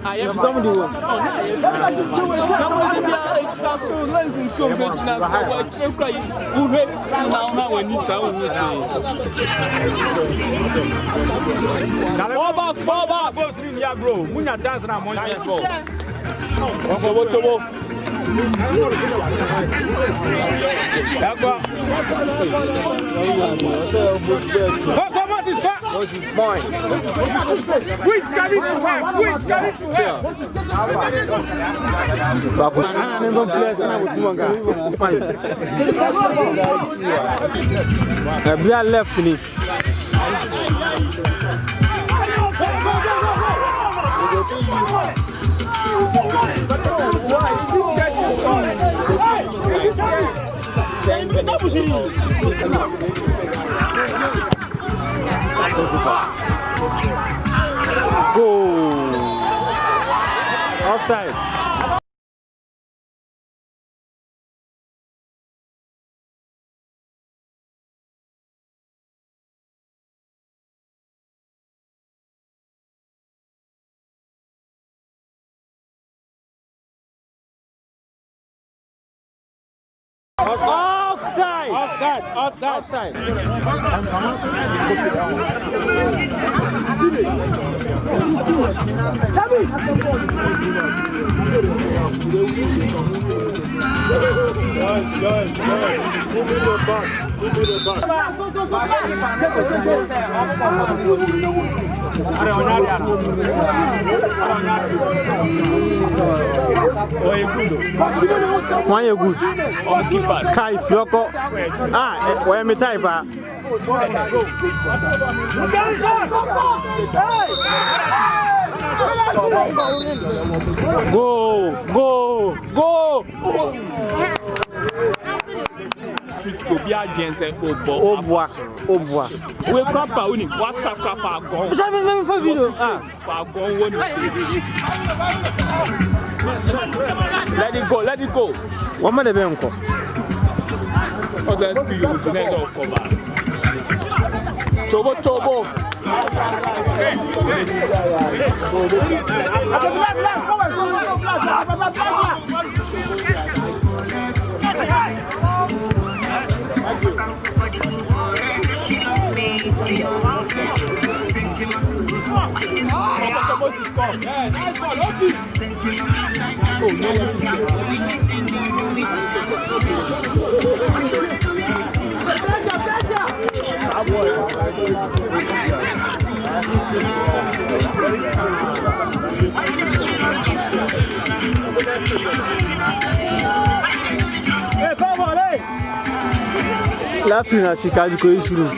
I am somebody. So let's so much now. So what you cry? Who now when you saw me? Fall back. Both three year grow. Munya dance na mo yes ball. What? What's mine? Quick, carry to her. Quick, carry to her. Left me. Go. Offside. Offside. Offside. Guys, give me the back. One you good. Kai Fioko. Where me type? Go. Obi against Obo. We papa uni. What's up, papa? Go. Let it go. What man the benko? What's that speed you to next up cover? Tobo. Laughing at Chicago issue.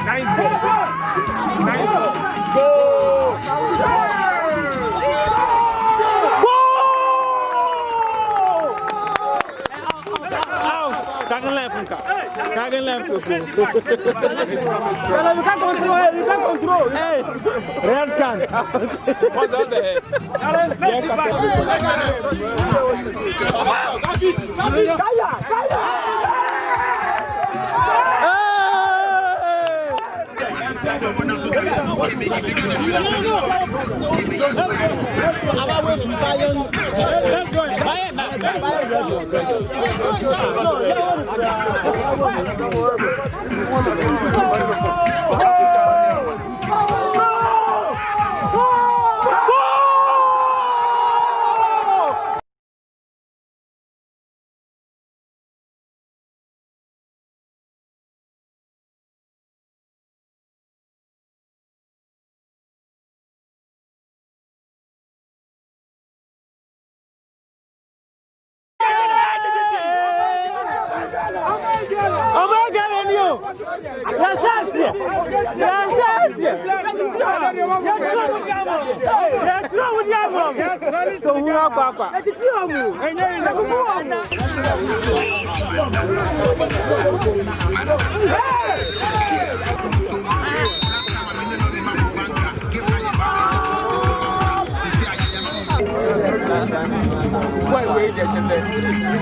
Nice goal. Nice goal. Can't left. You can't control. Hey, red card. What's that?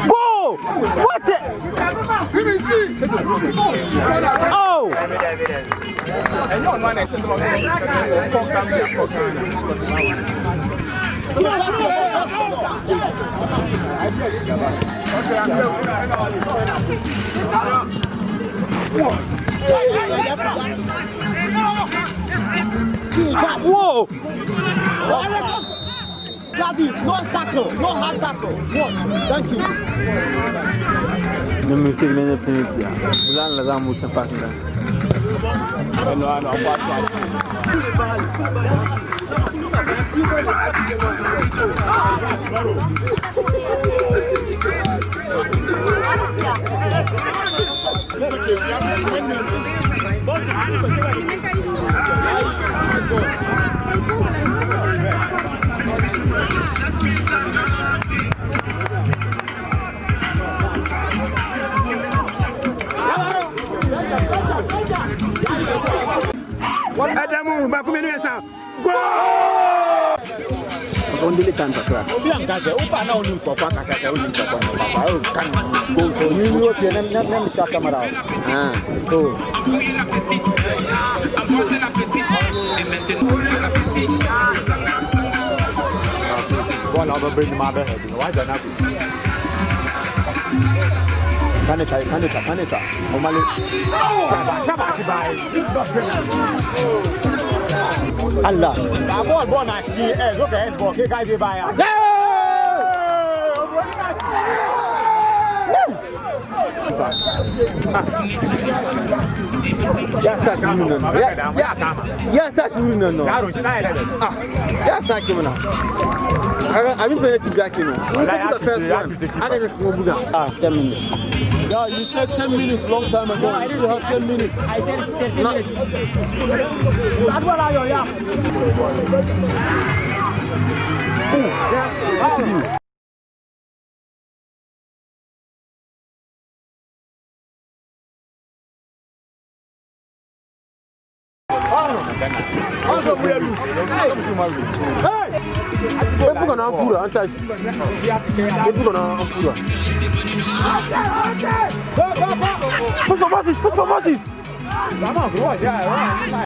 Go! What the? Oh! Whoa! Daddy, no tackle, no hard tackle. What? Thank you. No mistake, no penalty. Bulan la zamu ta partner. No, Adamu bakumenu esa. Go! Only can crack. See, I'm going to open now. You can go. You can camera. Go. One other bring the mother head. Why don't I? Caneta. Omali. Allah. Born actually. Look at it. Okay, guys, you buy. Yes, that's no. Yes, that's no. Yes, I can. I've been playing to Jackie. The first one. I didn't go. 10 minutes. Yeah, you said 10 minutes long time ago. I still have 10 minutes. I said 10 minutes. That's what I am. Put for Moses.